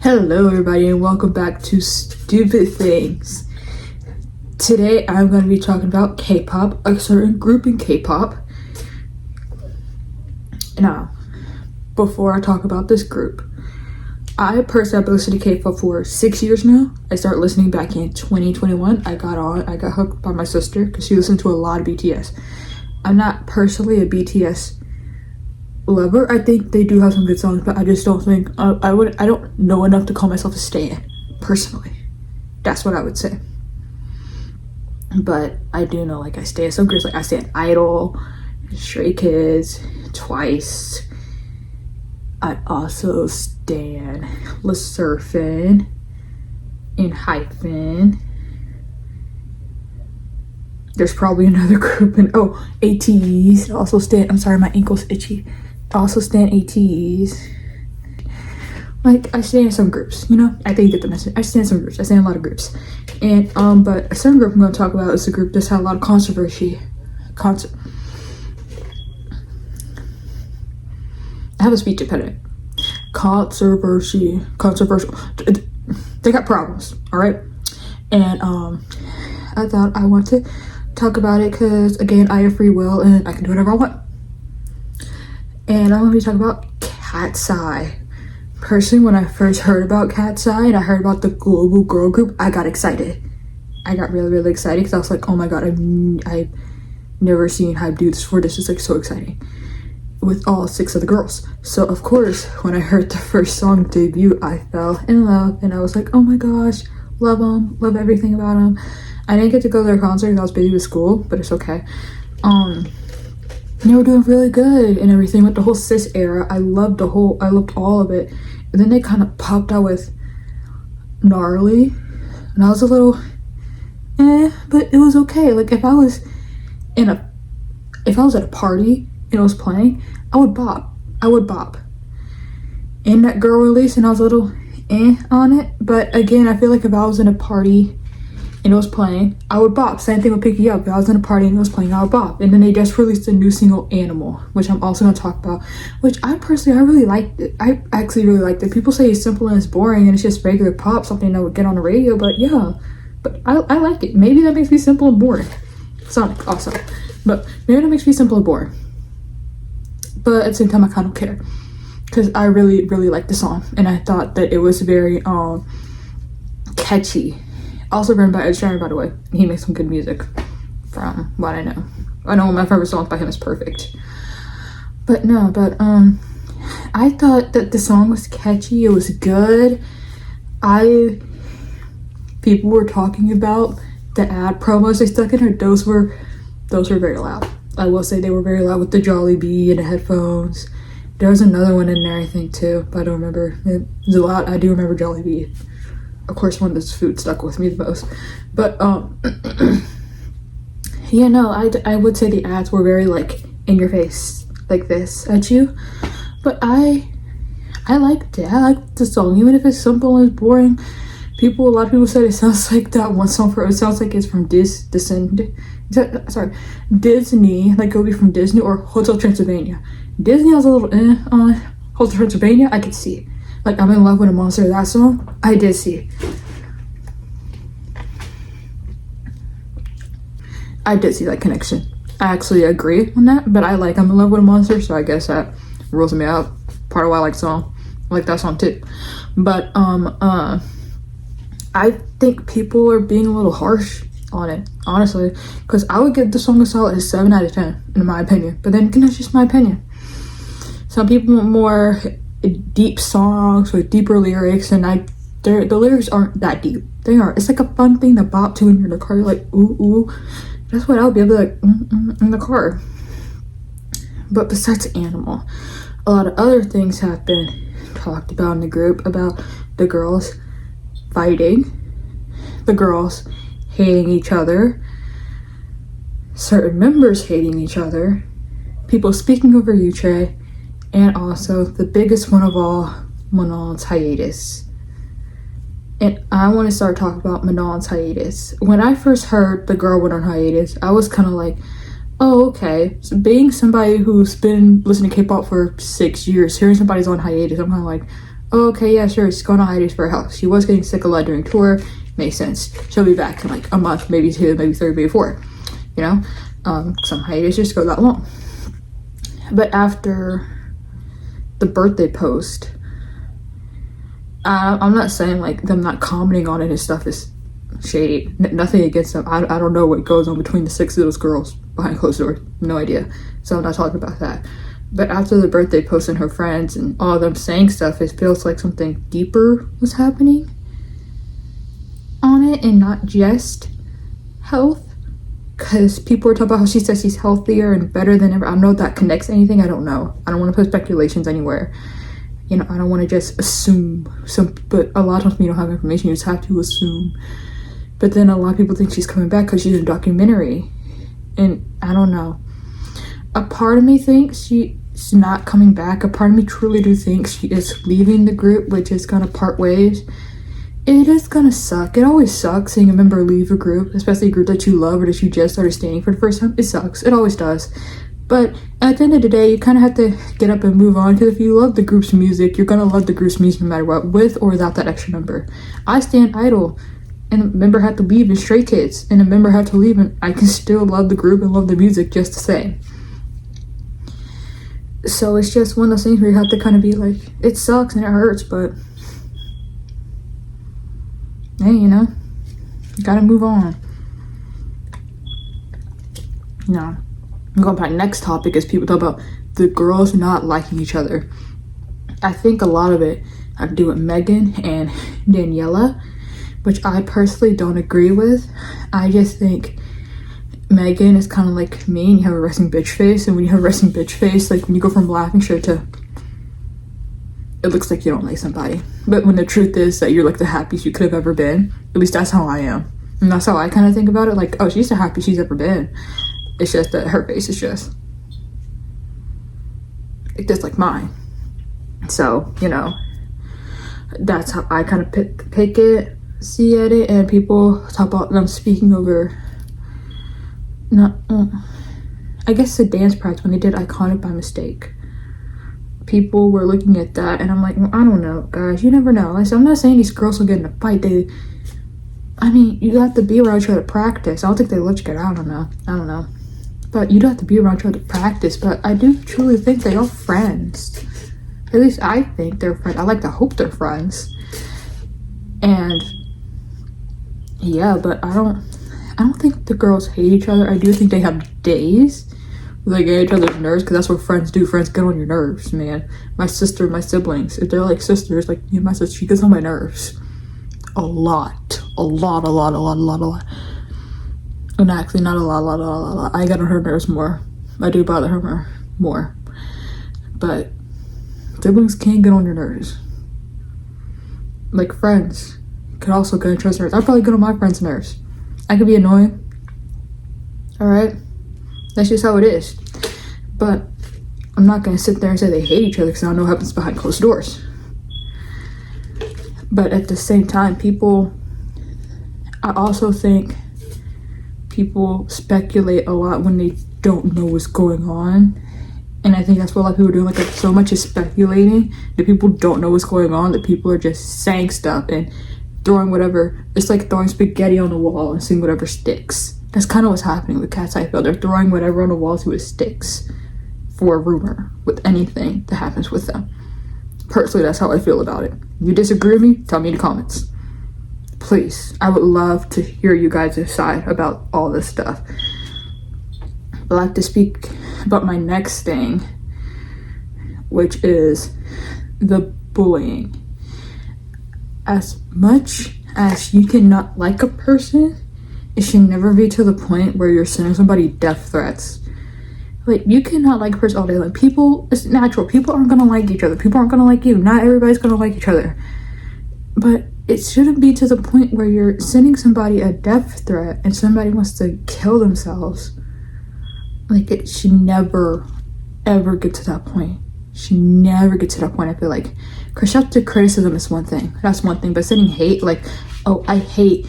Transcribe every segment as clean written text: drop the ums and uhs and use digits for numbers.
Hello everybody and welcome back to Stupid Things. Today I'm going to be talking about K-pop, a certain group in K-pop. Now, before I talk about this group, I personally have been listening to K-pop for 6 years now. I started listening back in 2021. I got hooked by my sister because she listened to a lot of BTS. I'm not personally a BTS lover. I think they do have some good songs, but I just don't think I don't know enough to call myself a stan personally. That's what I would say. But I do know, like, I stan some groups. Like, I stan Idol, Stray Kids, Twice. I also stan Le Surfin' and Hyphen. There's probably another group in ATEs. Also stan. I'm sorry, my ankle's itchy. Also stan ATEs. Like, I stan some groups, you know? I think you get the message. I stan some groups. I stan a lot of groups. And but a certain group I'm gonna talk about is a group that's had a lot of controversy. I have a speech impediment. Controversial. They got problems, alright? And I thought I want to talk about it because, again, I have free will and I can do whatever I want. And I'm going to be talking about Cat's Eye. Personally, when I first heard about Cat's Eye and I heard about the global girl group, I got excited. I got really, really excited because I was like, oh my god, I've never seen hype do this before. This is like so exciting. With all 6 of the girls. So of course, when I heard the first song debut, I fell in love and I was like, oh my gosh, love them, love everything about them. I didn't get to go to their concert because I was busy with school, but it's okay. They were doing really good and everything with the whole cis era. I loved all of it. And then they kind of popped out with Gnarly, and I was a little but it was okay. Like, if I was at a party and it was playing, I would bop. And that girl released and I was a little on it. But again, I feel like if I was in a party and it was playing, I would bop. Same thing with Pick You Up. If I was in a party and it was playing, I would bop. And then they just released a new single, Animal, which I'm also going to talk about, which I really liked it. I actually really liked it. People say it's simple and it's boring and it's just regular pop, something that would get on the radio, but yeah. But I like it. Maybe that makes me simple and boring. Sonic, also. But maybe that makes me simple and boring. But at the same time, I kind of care. Because I really, really liked the song. And I thought that it was very catchy. Also written by Ed Sheeran, by the way. He makes some good music, from what I know. I know my favorite song by him is Perfect. But I thought that the song was catchy. It was good. People were talking about the ad promos they stuck in her. Those were very loud. I will say they were very loud with the Jolly Bee and the headphones. There was another one in there, I think, too, but I don't remember. It was a lot. I do remember Jolly Bee. Of course, one of those food stuck with me the most. But yeah, no, I would say the ads were very, like, in your face, like this at you. But I liked it. I liked the song, even if it's simple and it's boring. A lot of people said it sounds like that one song it sounds like it's from Disney, like it would be from Disney or Hotel Transylvania. Disney has a little on Hotel Transylvania. I could see it. Like, I'm in love with a monster, that song, I did see. I did see that connection. I actually agree on that, but I'm in love with a monster, so I guess that rules me out. Part of why I like the song. I like that song too. But I think people are being a little harsh on it, honestly, because I would give the song a solid 7 out of 10, in my opinion. But then again, that's just my opinion. Some people want more deep songs with deeper lyrics, and the lyrics aren't that deep. They aren't. It's like a fun thing to bop to when you're in the car. You're like, ooh, ooh. That's what I would be able to like in the car. But besides Animal, a lot of other things have been talked about in the group, about the girls fighting, the girls hating each other, certain members hating each other, people speaking over Yuche, and also the biggest one of all, Manon's hiatus. And I want to start talking about Manon's hiatus. When I first heard the girl went on hiatus, I was kind of like, oh, okay. So being somebody who's been listening to K-pop for 6 years, hearing somebody's on hiatus, I'm kind of like, Oh, okay, yeah, sure, she's going on hiatus for her health. She was getting sick a lot during tour. Makes sense. She'll be back in like a month, maybe 2, maybe 3, maybe 4. You know, some hiatus just go that long. But after the birthday post, I'm not saying like them not commenting on it and stuff is shady. Nothing against them. I don't know what goes on between the 6 of those girls behind closed doors. No idea. So I'm not talking about that. But after the birthday post and her friends and all of them saying stuff, it feels like something deeper was happening on it and not just health. Because people were talking about how she says she's healthier and better than ever. I don't know if that connects anything. I don't know. I don't want to put speculations anywhere. You know, I don't want to just assume. But a lot of times when you don't have information, you just have to assume. But then a lot of people think she's coming back because she's in a documentary. And I don't know. A part of me thinks she's not coming back. A part of me truly do think she is leaving the group, which is going to part ways. It is gonna suck. It always sucks seeing a member leave a group, especially a group that you love or that you just started staying for the first time. It sucks. It always does. But at the end of the day, you kind of have to get up and move on, because if you love the group's music, you're gonna love the group's music no matter what, with or without that extra member. I stand idle, and a member had to leave in Stray Kids, and a member had to leave, and I can still love the group and love the music just the same. So it's just one of those things where you have to kind of be like, it sucks and it hurts, but hey, you know, you gotta move on. Now, I'm going to my next topic is people talk about the girls not liking each other. I think a lot of it had to do with Megan and Daniela, which I personally don't agree with. I just think Megan is kind of like me, and you have a resting bitch face, and when you have a resting bitch face, like when you go from laughing shit to it looks like you don't like somebody. But when the truth is that you're like the happiest you could have ever been, at least that's how I am. And that's how I kind of think about it. Like, oh, she's the happiest she's ever been. It's just that her face is just like mine. So, you know, that's how I kind of see it. And people talk about them speaking over, I guess the dance practice when they did Iconic by mistake. People were looking at that, and I'm like, well, I don't know, guys. You never know. Like, I'm not saying these girls will get in a fight. I mean, you have to be around each other to practice. I don't think they let you get out. I don't know. But you don't have to be around each other to practice. But I do truly think they are friends. At least I think they're friends. I like to hope they're friends. And yeah, but I don't think the girls hate each other. I do think they have days they get each other's nerves, because that's what friends do. Friends get on your nerves, man. My sister, my siblings, if they're like sisters, like my sister, she gets on my nerves a lot. And actually, not a lot. I get on her nerves more. I do bother her more. But siblings can get on your nerves. Like friends could also get on each other's nerves. I probably get on my friends' nerves. I could be annoying. All right. That's just how it is. But I'm not going to sit there and say they hate each other, because I don't know what happens behind closed doors. But at the same time, I also think people speculate a lot when they don't know what's going on. And I think that's what a lot of people are doing. Like, so much is speculating that people don't know what's going on, that people are just saying stuff and throwing whatever. It's like throwing spaghetti on the wall and seeing whatever sticks. That's kind of what's happening with Cat Seinfeld. They're throwing whatever on the wall to it sticks for a rumor with anything that happens with them. Personally, that's how I feel about it. If you disagree with me, tell me in the comments. Please. I would love to hear you guys' side about all this stuff. I'd like to speak about my next thing, which is the bullying. As much as you cannot like a person, it should never be to the point where you're sending somebody death threats. Like, you cannot like a person all day long. People, it's natural. People aren't gonna like each other. People aren't gonna like you. Not everybody's gonna like each other. But it shouldn't be to the point where you're sending somebody a death threat and somebody wants to kill themselves. Like, it should never, ever get to that point. Should never get to that point. I feel like constructive criticism is one thing. That's one thing. But sending hate, like, oh, I hate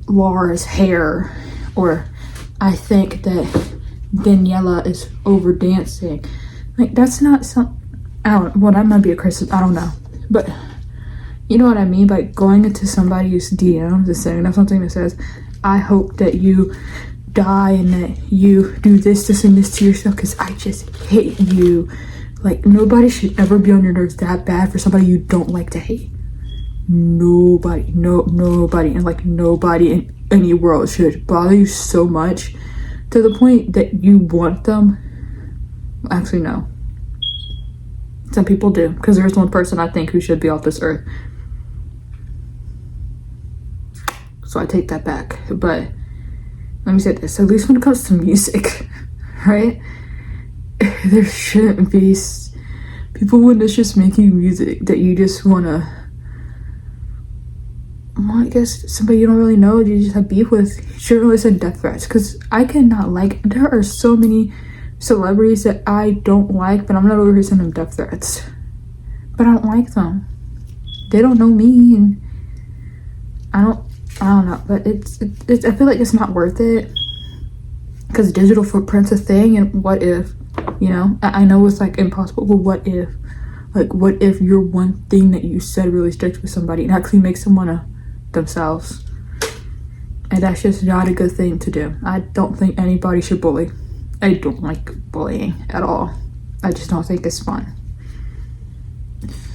Laura's hair, or I think that Daniela is over dancing. Like, that's not some. I don't. Well, that might be a criticism. I don't know. But you know what I mean, by going into somebody's DMs and saying something that says, I hope that you die and that you do this and this to yourself because I just hate you. Like, nobody should ever be on your nerves that bad for somebody you don't like to hate. Nobody, nobody, and like nobody in any world should bother you so much to the point that you want them. Actually, no. Some people do, because there's one person I think who should be off this earth. So I take that back. But let me say this, at least when it comes to music, right? There shouldn't be people when it's just making music that you just wanna, well, I guess somebody you don't really know, you just have beef with, you shouldn't really send death threats. Because I cannot, like, there are so many celebrities that I don't like, but I'm not over here sending them death threats. But I don't like them. They don't know me, and I don't know. But it's I feel like it's not worth it, because digital footprint's a thing. And what if, you know, I know it's like impossible, but what if, like, what if your one thing that you said really sticks with somebody and actually makes them wanna themselves? And that's just not a good thing to do. I don't think anybody should bully. I don't like bullying at all. I just don't think it's fun.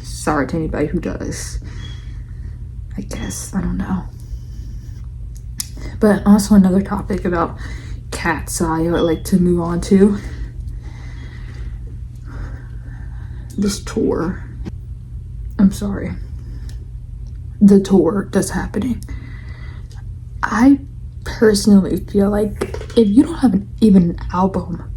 Sorry to anybody who does. I guess, I don't know. But also another topic about Cat's Eye I would like to move on to. This tour. I'm sorry. The tour that's happening. I personally feel like if you don't have even an album,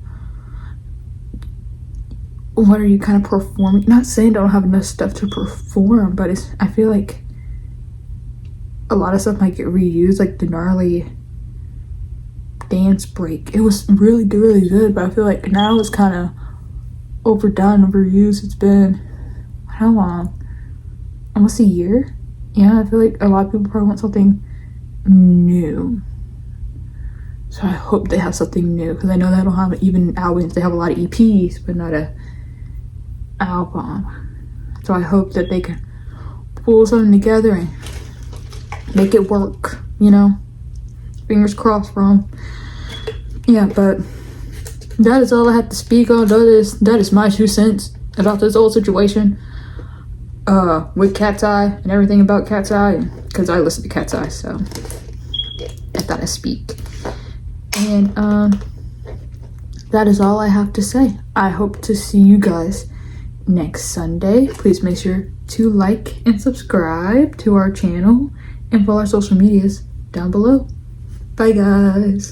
what are you kind of performing? Not saying I don't have enough stuff to perform, but I feel like a lot of stuff might get reused, like the gnarly dance break. It was really good, but I feel like now it's kind of overdone, overused. It's been, how long? Almost a year? Yeah, I feel like a lot of people probably want something new. So I hope they have something new, because I know they don't have even albums. They have a lot of EPs, but not a album. So I hope that they can pull something together and make it work, you know? Fingers crossed for them. Yeah, but that is all I have to speak on. That is my 2 cents about this whole situation with Cat's Eye and everything about Cat's Eye, because I listen to Cat's Eye, so I thought I'd speak. And that is all I have to say. I hope to see you guys next Sunday. Please make sure to like and subscribe to our channel and follow our social medias down below. Bye guys.